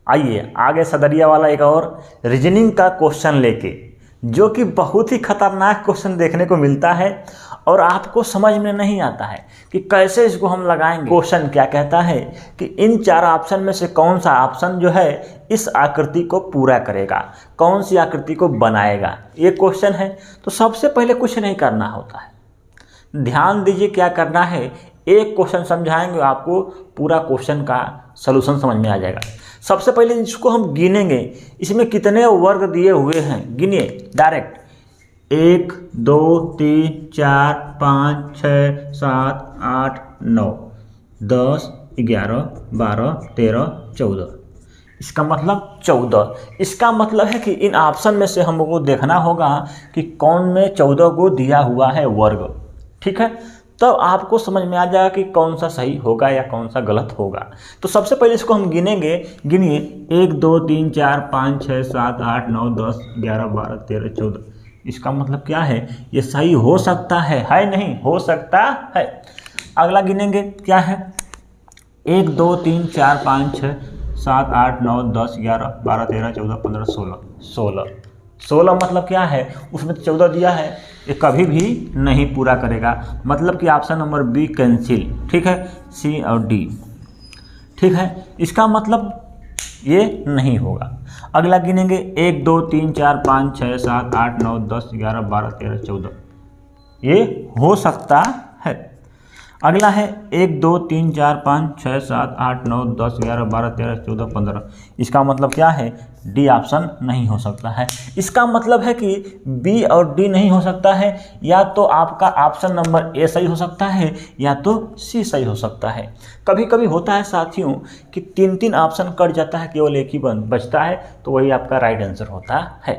आइए आगे सदरिया वाला एक और रीजनिंग का क्वेश्चन लेके, जो कि बहुत ही खतरनाक क्वेश्चन देखने को मिलता है और आपको समझ में नहीं आता है कि कैसे इसको हम लगाएंगे। क्वेश्चन क्या कहता है कि इन चार ऑप्शन में से कौन सा ऑप्शन जो है इस आकृति को पूरा करेगा, कौन सी आकृति को बनाएगा, ये क्वेश्चन है। तो सबसे पहले कुछ नहीं करना होता है, ध्यान दीजिए क्या करना है। एक क्वेश्चन समझाएंगे, आपको पूरा क्वेश्चन का सलूशन समझ में आ जाएगा। सबसे पहले इसको हम गिनेंगे, इसमें कितने वर्ग दिए हुए हैं गिनिए डायरेक्ट। 1 2 3 4 5 6 7 8 9 10 11 12 13 14, इसका मतलब 14। इसका मतलब है कि इन ऑप्शन में से हमको देखना होगा कि कौन में 14 को दिया हुआ है वर्ग, ठीक है। तब आपको समझ में आ जाएगा कि कौन सा सही होगा या कौन सा गलत होगा। तो सबसे पहले इसको हम गिनेंगे, गिनिए 1 2 3 4 5 6 7 8 9 10 11 12 13 14। इसका मतलब क्या है, ये सही हो सकता है नहीं हो सकता है। अगला गिनेंगे क्या है, 1 2 3 4 5 6 7 8 9 10 11 12 13 14 15 16 16 मतलब क्या है, उसमें 14 दिया है, ये कभी भी नहीं पूरा करेगा, मतलब कि ऑप्शन नंबर बी कैंसिल, ठीक है। सी और डी, ठीक है, इसका मतलब ये नहीं होगा। अगला गिनेंगे 1 2 3 4 5 6 7 8 9 10 11 12 13 14, ये हो सकता है। अगला है 1 2 3 4 5 6 7 8 9 10 11 12 13 14 15, इसका मतलब क्या है, डी ऑप्शन नहीं हो सकता है। इसका मतलब है कि बी और डी नहीं हो सकता है, या तो आपका ऑप्शन नंबर ए सही हो सकता है या तो सी सही हो सकता है। कभी कभी होता है साथियों कि 3 ऑप्शन कट जाता है, केवल एक ही बचता है, तो वही आपका राइट आंसर होता है।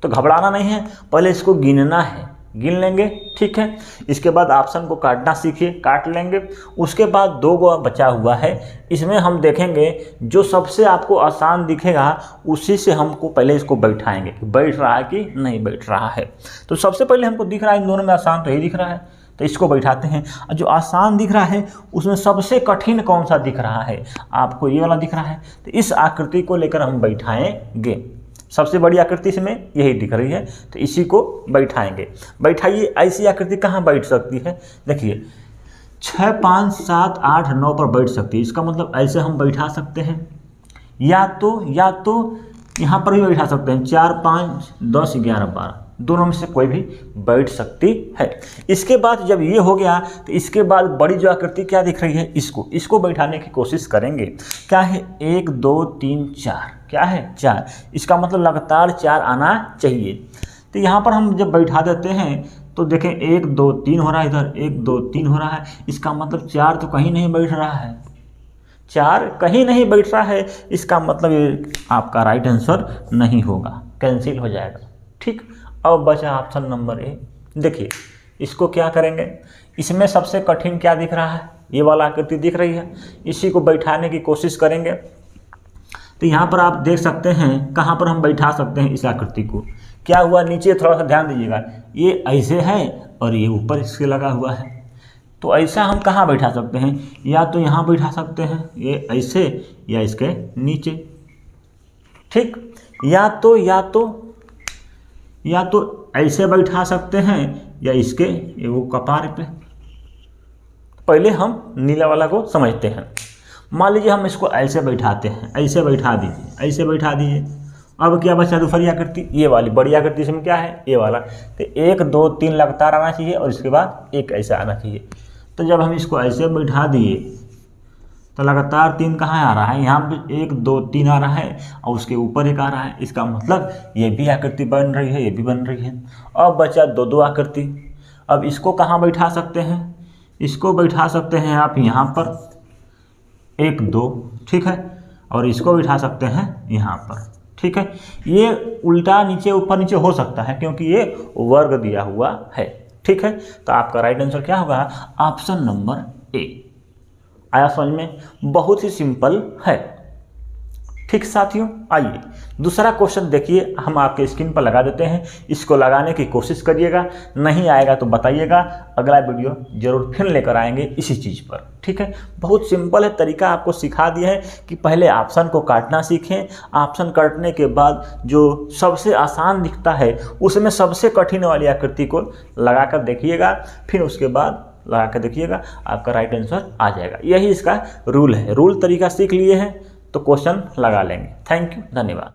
तो घबराना नहीं है, पहले इसको गिनना है, गिन लेंगे, ठीक है। इसके बाद ऑप्शन को काटना सीखिए, काट लेंगे। उसके बाद 2 गो बचा हुआ है, इसमें हम देखेंगे जो सबसे आपको आसान दिखेगा उसी से हमको पहले इसको बैठाएंगे कि बैठ रहा है कि नहीं बैठ रहा है। तो सबसे पहले हमको दिख रहा है, इन दोनों में आसान तो यही दिख रहा है, तो इसको बैठाते हैं। जो आसान दिख रहा है उसमें सबसे कठिन कौन सा दिख रहा है, आपको ये वाला दिख रहा है, तो इस आकृति को लेकर हम बैठाएंगे। सबसे बड़ी आकृति इसमें यही दिख रही है, तो इसी को बैठाएंगे। बैठाइए, ऐसी आकृति कहाँ बैठ सकती है, देखिए 6 5 7 8 9 पर बैठ सकती है। इसका मतलब ऐसे हम बैठा सकते हैं, या तो यहाँ पर भी बैठा सकते हैं, 4 5 10 11 12, दोनों में से कोई भी बैठ सकती है। इसके बाद जब ये हो गया तो इसके बाद बड़ी जो आकृति क्या दिख रही है, इसको बैठाने की कोशिश करेंगे। क्या है, 1 2 3 4, क्या है 4, इसका मतलब लगातार 4 आना चाहिए। तो यहाँ पर हम जब बैठा देते हैं तो देखें 1 2 3 हो रहा है, इधर 1 2 3 हो रहा है, इसका मतलब 4 तो कहीं नहीं बैठ रहा है, 4 कहीं नहीं बैठ रहा है, इसका मतलब ये आपका राइट आंसर नहीं होगा, कैंसिल हो जाएगा, ठीक। अब बचा ऑप्शन नंबर ए। देखिए इसको क्या करेंगे, इसमें सबसे कठिन क्या दिख रहा है, ये वाला आकृति दिख रही है, इसी को बैठाने की कोशिश करेंगे। तो यहाँ पर आप देख सकते हैं कहाँ पर हम बैठा सकते हैं इस आकृति को। क्या हुआ, नीचे थोड़ा सा ध्यान दीजिएगा, ये ऐसे है और ये ऊपर इसके लगा हुआ है, तो ऐसा हम कहाँ बैठा सकते हैं, या तो यहाँ बैठा सकते हैं, ये ऐसे, या इसके नीचे, ठीक। या तो ऐसे बैठा सकते हैं, या इसके वो कपार पे। पहले हम नीला वाला को समझते हैं। मान लीजिए हम इसको ऐसे बैठाते हैं, ऐसे बैठा दीजिए, ऐसे बैठा दीजिए। अब क्या बचा, दूसरी आकृति, ये वाली बड़ी आकृति, इसमें क्या है, ये वाला। तो 1 2 3 लगातार आना चाहिए और इसके बाद एक ऐसा आना चाहिए। तो जब हम इसको ऐसे बैठा दिए तो लगातार 3 कहाँ आ रहा है, यहाँ पे 1 2 3 आ रहा है और उसके ऊपर एक आ रहा है, इसका मतलब ये भी आकृति बन रही है, ये भी बन रही है। अब बचा 2 आकृति। अब इसको कहाँ बैठा सकते हैं, इसको बैठा सकते हैं आप यहाँ पर 1 2, ठीक है, और इसको बैठा सकते हैं यहाँ पर, ठीक है। ये उल्टा नीचे ऊपर नीचे हो सकता है क्योंकि ये वर्ग दिया हुआ है, ठीक है। तो आपका राइट आंसर क्या होगा, ऑप्शन नंबर ए। आया समझ में, बहुत ही सिंपल है। ठीक साथियों, आइए दूसरा क्वेश्चन देखिए, हम आपके स्क्रीन पर लगा देते हैं। इसको लगाने की कोशिश करिएगा, नहीं आएगा तो बताइएगा, अगला वीडियो जरूर फिर लेकर आएंगे इसी चीज़ पर। ठीक है, बहुत सिंपल है, तरीका आपको सिखा दिया है कि पहले ऑप्शन को काटना सीखें। ऑप्शन काटने के बाद जो सबसे आसान दिखता है उसमें सबसे कठिन वाली आकृति को लगाकर देखिएगा, फिर उसके बाद लगा कर देखिएगा, आपका राइट आंसर आ जाएगा। यही इसका रूल है। रूल तरीका सीख लिए हैं तो क्वेश्चन लगा लेंगे। थैंक यू, धन्यवाद।